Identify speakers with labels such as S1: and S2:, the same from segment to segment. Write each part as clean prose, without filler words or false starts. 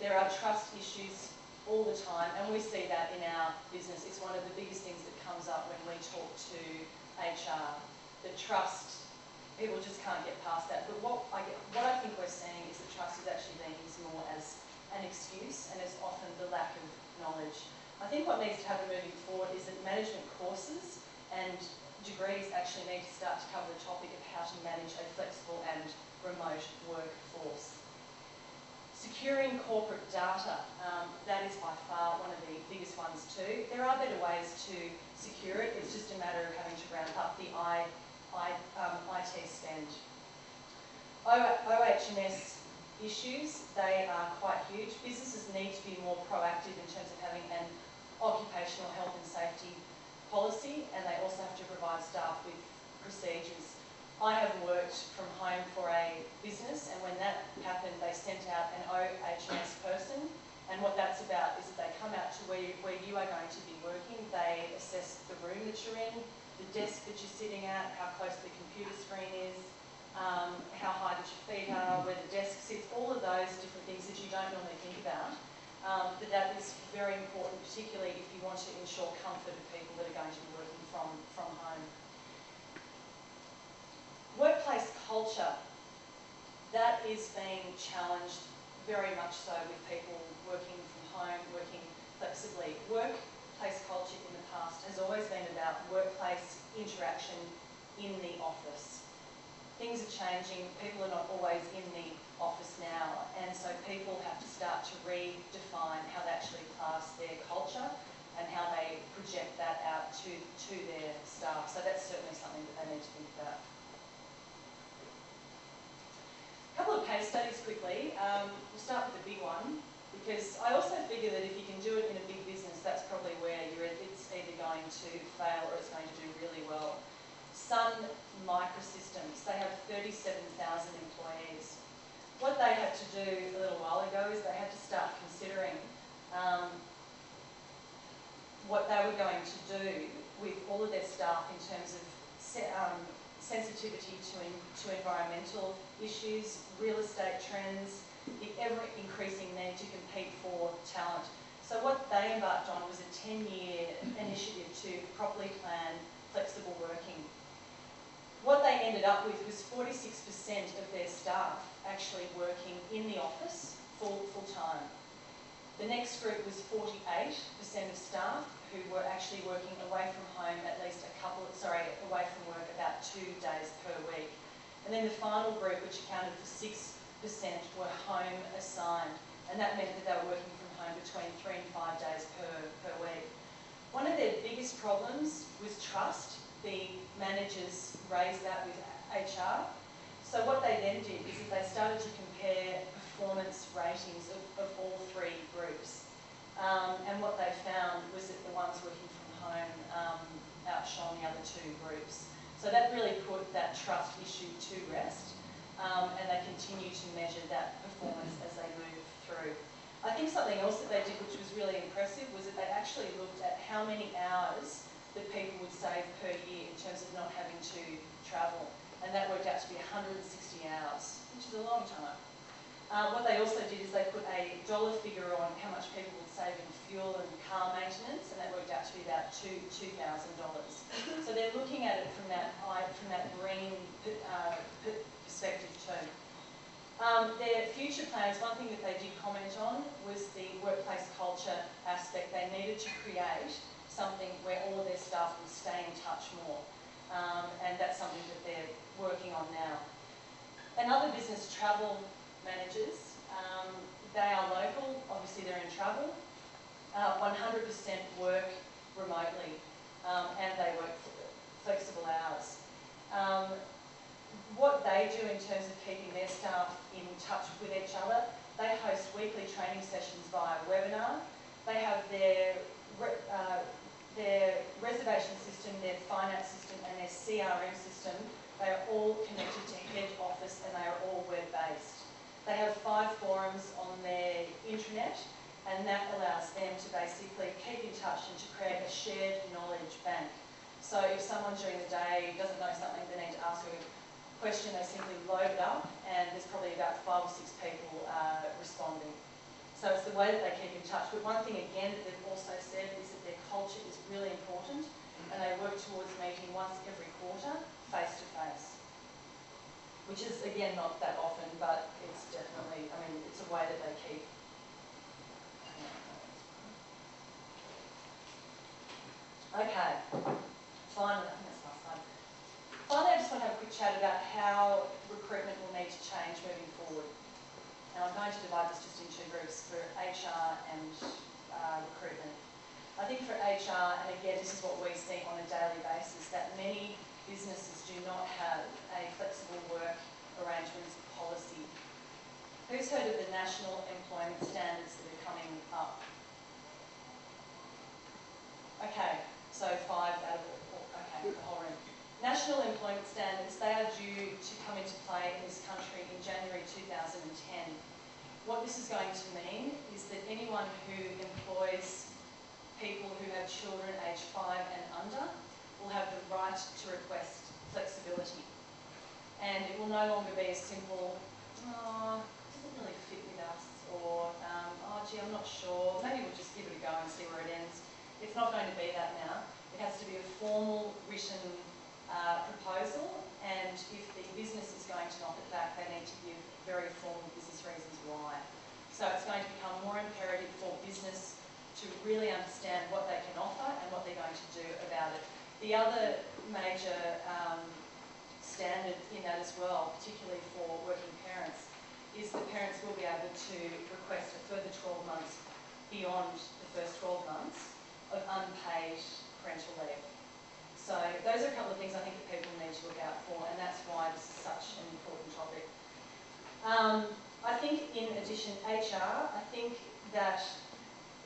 S1: There are trust issues all the time, and we see that in our business. It's one of the biggest things that comes up when we talk to HR. The trust, people just can't get past that. But what I think we're seeing is that trust is actually being used more as an excuse, and it's often the lack of knowledge. I think what needs to happen moving forward is that management courses and degrees actually need to start to cover the topic of how to manage a flexible and remote workforce. Securing corporate data, that is by far one of the biggest ones too. There are better ways to secure it, it's just a matter of having to ramp up the IT spend. OH&S issues, they are quite huge. Businesses need to be more proactive in terms of having an occupational health and safety policy, and they also have to provide staff with procedures. I have worked from home for a business, and when that happened, they sent out an OH&S person, and what that's about is that they come out to where you are going to be working. They assess the room that you're in, the desk that you're sitting at, how close the computer screen is, how high that your feet are, where the desk sits, all of those different things that you don't normally think about. But that is very important, particularly if you want to ensure comfort of people that are going to be working from home. Workplace culture, that is being challenged very much so with people working from home, working flexibly. Workplace culture in the past has always been about workplace interaction in the office. Things are changing, people are not always in the office now, and so people have to start to redefine how they actually class their culture and how they project that out to their staff. So that's certainly something that they need to think about. A couple of case studies quickly. We'll start with the big one, because I also figure that if you can do it in a big business, that's probably where it's either going to fail or it's going to do really well. Sun Microsystems, they have 37,000 employees. What they had to do a little while ago is they had to start considering what they were going to do with all of their staff in terms of sensitivity to environmental issues, real estate trends, the ever-increasing need to compete for talent. So what they embarked on was a 10-year initiative to properly plan flexible working. What they ended up with was 46% of their staff actually working in the office full-time. The next group was 48% of staff who were actually working away from home away from work about 2 days per week. And then the final group, which accounted for 6%, were home assigned. And that meant that they were working from home between 3 and 5 days per week. One of their biggest problems was trust. The managers raised that with HR. So what they then did is that they started to compare performance ratings of all three groups. And what they found was that the ones working from home outshone the other two groups. So that really put that trust issue to rest, and they continue to measure that performance as they move through. I think something else that they did which was really impressive was that they actually looked at how many hours that people would save per year in terms of not having to travel. And that worked out to be 160 hours, which is a long time. What they also did is they put a dollar figure on how much people would save in fuel and car maintenance, and that worked out to be about $2,000. So they're looking at it from that green perspective too. Their future plans, one thing that they did comment on was the workplace culture aspect. They needed to create something where all of their staff would stay in touch more, and that's something that they're working on now. Another business, travel managers, they are local, obviously they're in travel, 100% work remotely, and they work flexible hours. What they do in terms of keeping their staff in touch with each other, they host weekly training sessions via webinar. They have their reservation system, their finance system and their CRM system. They are all connected to head office and they are all web-based. They have 5 forums on their intranet, and that allows them to basically keep in touch and to create a shared knowledge bank. So if someone during the day doesn't know something, they need to ask a question, they simply load it up, and there's probably about 5 or 6 people responding. So the way that they keep in touch. But one thing again that they've also said is that their culture is really important, and they work towards meeting once every quarter, face to face. Which is again not that often, but it's definitely, I mean, it's a way that they keep. Okay, finally, I think that's my slide. Finally, I just want to have a quick chat about how recruitment will need to change moving forward. Now, I'm going to divide this just into two groups for HR and recruitment. I think for HR, and again, this is what we see on a daily basis, that many businesses do not have a flexible work arrangements policy. Who's heard of the national employment standards that are coming up? Okay, so 5 out of the whole room. National employment standards, they are due to come into play in this country in January 2010. What this is going to mean is that anyone who employs people who have children aged 5 and under will have the right to request flexibility. And it will no longer be a simple, oh, it doesn't really fit with us, or, oh gee, I'm not sure, maybe we'll just give it a go and see where it ends. It's not going to be that now. It has to be a formal written proposal, and if the business is going to knock it back, they need to give very formal business reasons why. So it's going to become more imperative for business to really understand what they can offer and what they're going to do about it. The other major standard in that as well, particularly for working parents, is that parents will be able to request a further 12 months beyond the first 12 months of unpaid parental leave. So those are a couple of things I think that people need to look out for, and that's why this is such an important topic. I think in addition, HR, I think that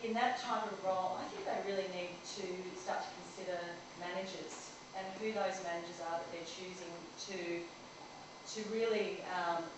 S1: in that type of role, I think they really need to start to consider managers and who those managers are that they're choosing to really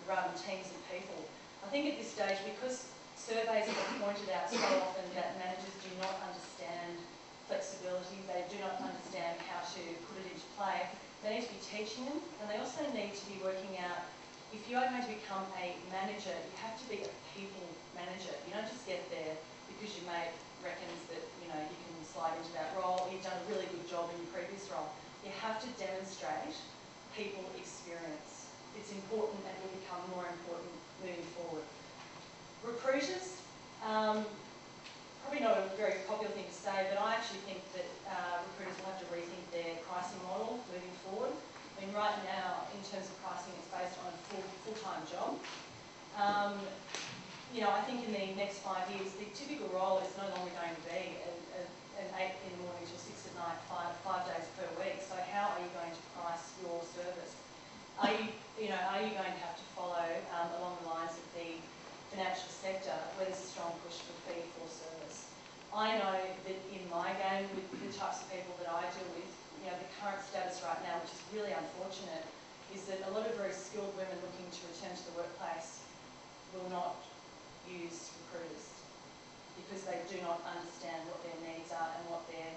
S1: run teams of people. I think at this stage, because surveys have pointed out so often that managers do not understand flexibility, they do not understand how to put it into play, they need to be teaching them, and they also need to be working out, if you are going to become a manager, you have to be a people manager. You don't just get there because your mate reckons that you can slide into that role, you've done a really good job in your previous role. You have to demonstrate people experience. It's important and will become more important moving forward. Recruiters, probably not a very popular thing to say, but I actually think that recruiters will have to rethink their pricing model moving forward. I mean, right now, in terms of pricing, it's based on a full-time job. I think in the next 5 years, the typical role is no longer going to be an 8 in the morning till 6 at night, five days per week. So how are you going to price your service? Are you going to have to follow along the lines of the financial sector where there's a strong push for fee for service? I know that in my game with the types of people that I deal with, the current status right now, which is really unfortunate, is that a lot of very skilled women looking to return to the workplace will not use recruiters because they do not understand what their needs are and what their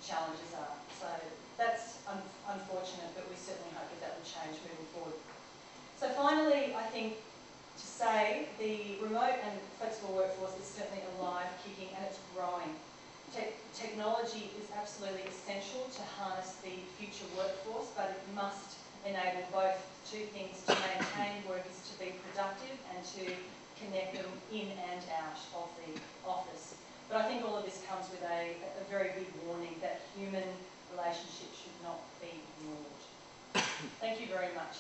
S1: challenges are. So that's unfortunate, but we certainly hope that will change moving forward. So finally, I think to say the remote and flexible workforce is certainly alive, kicking, and it's growing. Technology is absolutely essential to harness the future workforce, but it must enable both two things: to maintain workers to be productive and to connect them in and out of the office. But I think all of this comes with a very big warning that human relationships should not be ignored. Thank you very much.